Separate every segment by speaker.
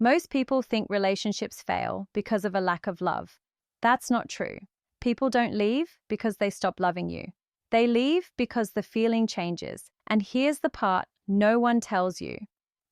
Speaker 1: Most people think relationships fail because of a lack of love. That's not true. People don't leave because they stop loving you. They leave because the feeling changes. And here's the part no one tells you.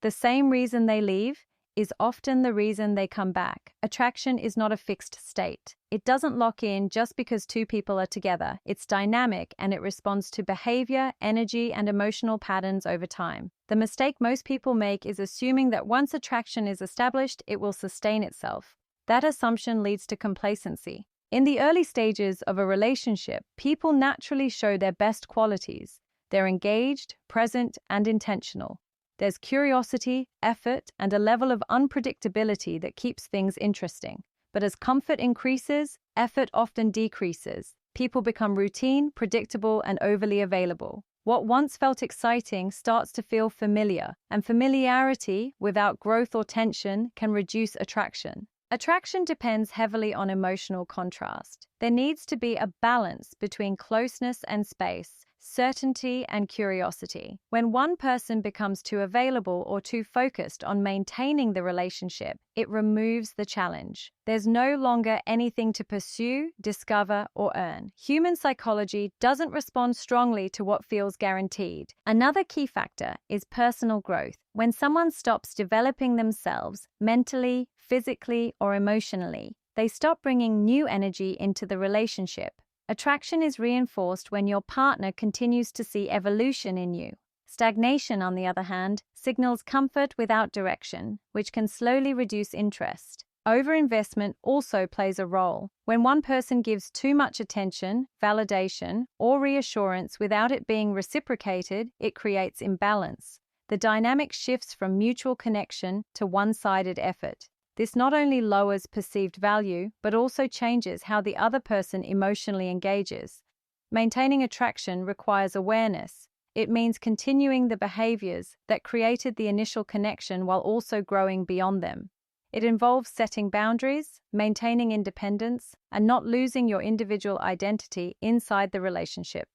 Speaker 1: The same reason they leave is often the reason they come back. Attraction is not a fixed state. It doesn't lock in just because two people are together. It's dynamic and it responds to behavior, energy, and emotional patterns over time. The mistake most people make is assuming that once attraction is established, it will sustain itself. That assumption leads to complacency. In the early stages of a relationship, people naturally show their best qualities. They're engaged, present, and intentional. There's curiosity, effort, and a level of unpredictability that keeps things interesting. But as comfort increases, effort often decreases. People become routine, predictable, and overly available. What once felt exciting starts to feel familiar, and familiarity, without growth or tension, can reduce attraction. Attraction depends heavily on emotional contrast. There needs to be a balance between closeness and space, certainty and curiosity. When one person becomes too available or too focused on maintaining the relationship, it removes the challenge. There's no longer anything to pursue, discover, or earn. Human psychology doesn't respond strongly to what feels guaranteed. Another key factor is personal growth. When someone stops developing themselves mentally, physically, or emotionally, they stop bringing new energy into the relationship. Attraction is reinforced when your partner continues to see evolution in you. Stagnation, on the other hand, signals comfort without direction, which can slowly reduce interest. Overinvestment also plays a role. When one person gives too much attention, validation, or reassurance without it being reciprocated, it creates imbalance. The dynamic shifts from mutual connection to one-sided effort. This not only lowers perceived value, but also changes how the other person emotionally engages. Maintaining attraction requires awareness. It means continuing the behaviors that created the initial connection while also growing beyond them. It involves setting boundaries, maintaining independence, and not losing your individual identity inside the relationship.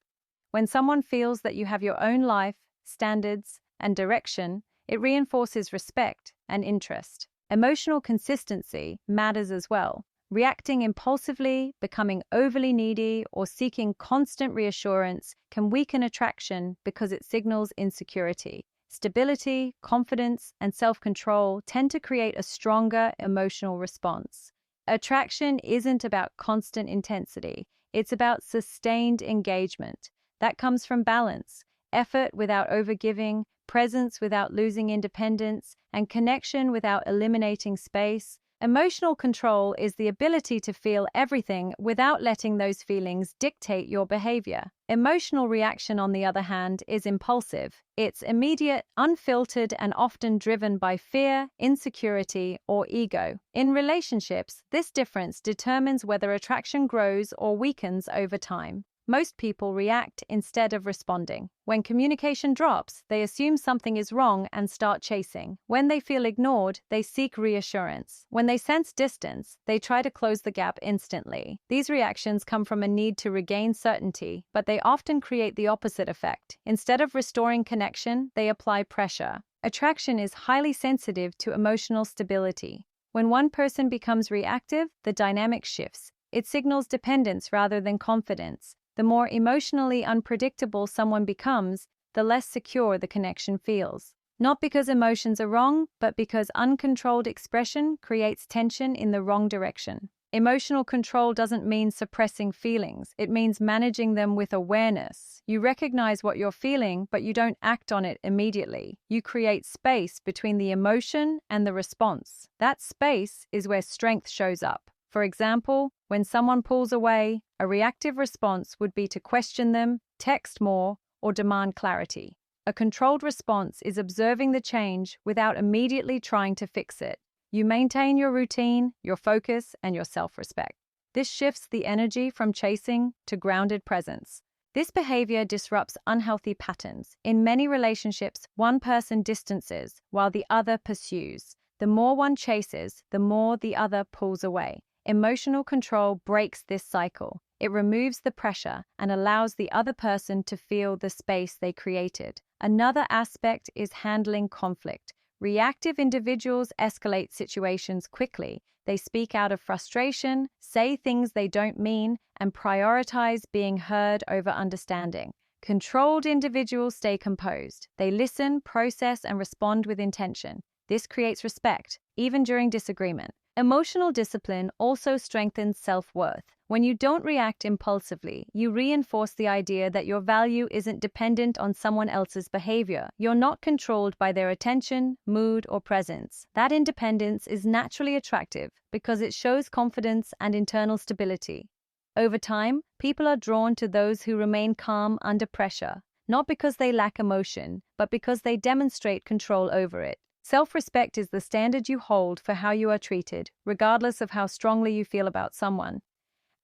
Speaker 1: When someone feels that you have your own life, standards, and direction, it reinforces respect and interest. Emotional consistency matters as well. Reacting impulsively, becoming overly needy, or seeking constant reassurance can weaken attraction because it signals insecurity. Stability, confidence, and self-control tend to create a stronger emotional response. Attraction isn't about constant intensity. It's about sustained engagement. That comes from balance, effort without overgiving, presence without losing independence, and connection without eliminating space. Emotional control is the ability to feel everything without letting those feelings dictate your behavior. Emotional reaction, on the other hand, is impulsive. It's immediate, unfiltered, and often driven by fear, insecurity, or ego. In relationships, this difference determines whether attraction grows or weakens over time. Most people react instead of responding. When communication drops, they assume something is wrong and start chasing. When they feel ignored, they seek reassurance. When they sense distance, they try to close the gap instantly. These reactions come from a need to regain certainty, but they often create the opposite effect. Instead of restoring connection, they apply pressure. Attraction is highly sensitive to emotional stability. When one person becomes reactive, the dynamic shifts. It signals dependence rather than confidence. The more emotionally unpredictable someone becomes, the less secure the connection feels. Not because emotions are wrong, but because uncontrolled expression creates tension in the wrong direction. Emotional control doesn't mean suppressing feelings. It means managing them with awareness. You recognize what you're feeling, but you don't act on it immediately. You create space between the emotion and the response. That space is where strength shows up. For example, when someone pulls away, a reactive response would be to question them, text more, or demand clarity. A controlled response is observing the change without immediately trying to fix it. You maintain your routine, your focus, and your self-respect. This shifts the energy from chasing to grounded presence. This behavior disrupts unhealthy patterns. In many relationships, one person distances while the other pursues. The more one chases, the more the other pulls away. Emotional control breaks this cycle. It removes the pressure and allows the other person to feel the space they created. Another aspect is handling conflict. Reactive individuals escalate situations quickly. They speak out of frustration, say things they don't mean, and prioritize being heard over understanding. Controlled individuals stay composed. They listen, process, and respond with intention. This creates respect, even during disagreement. Emotional discipline also strengthens self-worth. When you don't react impulsively, you reinforce the idea that your value isn't dependent on someone else's behavior. You're not controlled by their attention, mood, or presence. That independence is naturally attractive because it shows confidence and internal stability. Over time, people are drawn to those who remain calm under pressure, not because they lack emotion, but because they demonstrate control over it. Self-respect is the standard you hold for how you are treated, regardless of how strongly you feel about someone.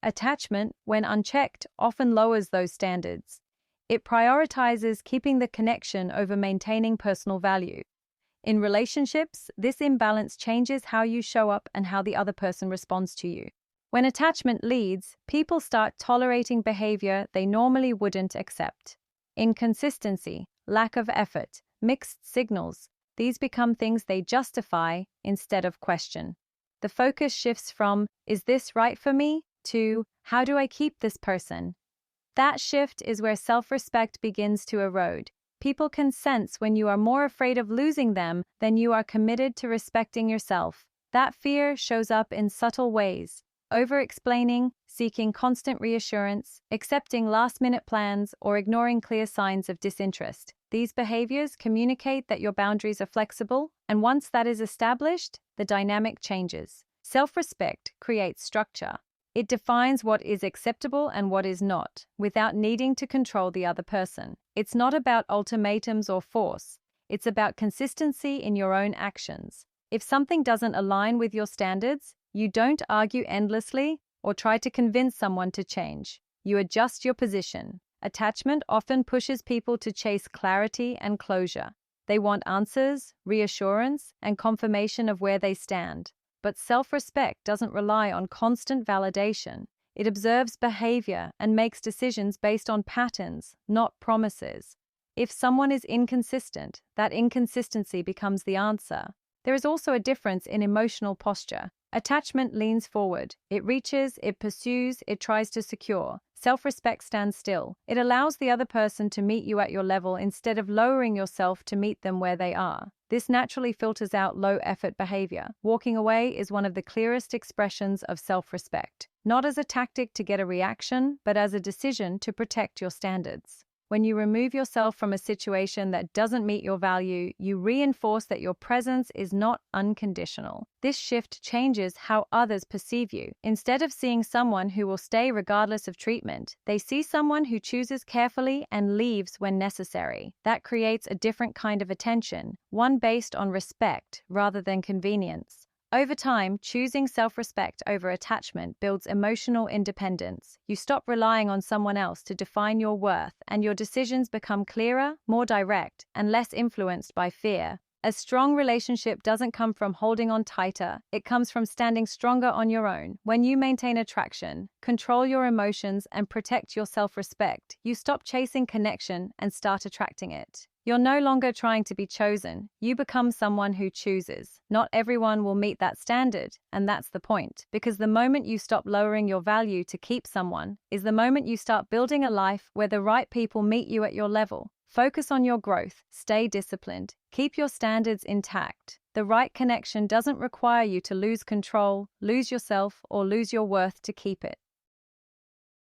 Speaker 1: Attachment, when unchecked, often lowers those standards. It prioritizes keeping the connection over maintaining personal value. In relationships, this imbalance changes how you show up and how the other person responds to you. When attachment leads, people start tolerating behavior they normally wouldn't accept. Inconsistency, lack of effort, mixed signals, these become things they justify instead of question. The focus shifts from, "Is this right for me?" to, "How do I keep this person?" That shift is where self-respect begins to erode. People can sense when you are more afraid of losing them than you are committed to respecting yourself. That fear shows up in subtle ways: over-explaining, seeking constant reassurance, accepting last-minute plans, or ignoring clear signs of disinterest. These behaviors communicate that your boundaries are flexible, and once that is established, the dynamic changes. Self-respect creates structure. It defines what is acceptable and what is not, without needing to control the other person. It's not about ultimatums or force. It's about consistency in your own actions. If something doesn't align with your standards, you don't argue endlessly or try to convince someone to change. You adjust your position. Attachment often pushes people to chase clarity and closure. They want answers, reassurance, and confirmation of where they stand. But self-respect doesn't rely on constant validation. It observes behavior and makes decisions based on patterns, not promises. If someone is inconsistent, that inconsistency becomes the answer. There is also a difference in emotional posture. Attachment leans forward. It reaches, it pursues, it tries to secure. Self-respect stands still. It allows the other person to meet you at your level instead of lowering yourself to meet them where they are. This naturally filters out low-effort behavior. Walking away is one of the clearest expressions of self-respect, not as a tactic to get a reaction, but as a decision to protect your standards. When you remove yourself from a situation that doesn't meet your value, you reinforce that your presence is not unconditional. This shift changes how others perceive you. Instead of seeing someone who will stay regardless of treatment, they see someone who chooses carefully and leaves when necessary. That creates a different kind of attention, one based on respect rather than convenience. Over time, choosing self-respect over attachment builds emotional independence. You stop relying on someone else to define your worth, and your decisions become clearer, more direct, and less influenced by fear. A strong relationship doesn't come from holding on tighter, it comes from standing stronger on your own. When you maintain attraction, control your emotions, and protect your self-respect, you stop chasing connection and start attracting it. You're no longer trying to be chosen. You become someone who chooses. Not everyone will meet that standard, and that's the point. Because the moment you stop lowering your value to keep someone is the moment you start building a life where the right people meet you at your level. Focus on your growth. Stay disciplined. Keep your standards intact. The right connection doesn't require you to lose control, lose yourself, or lose your worth to keep it.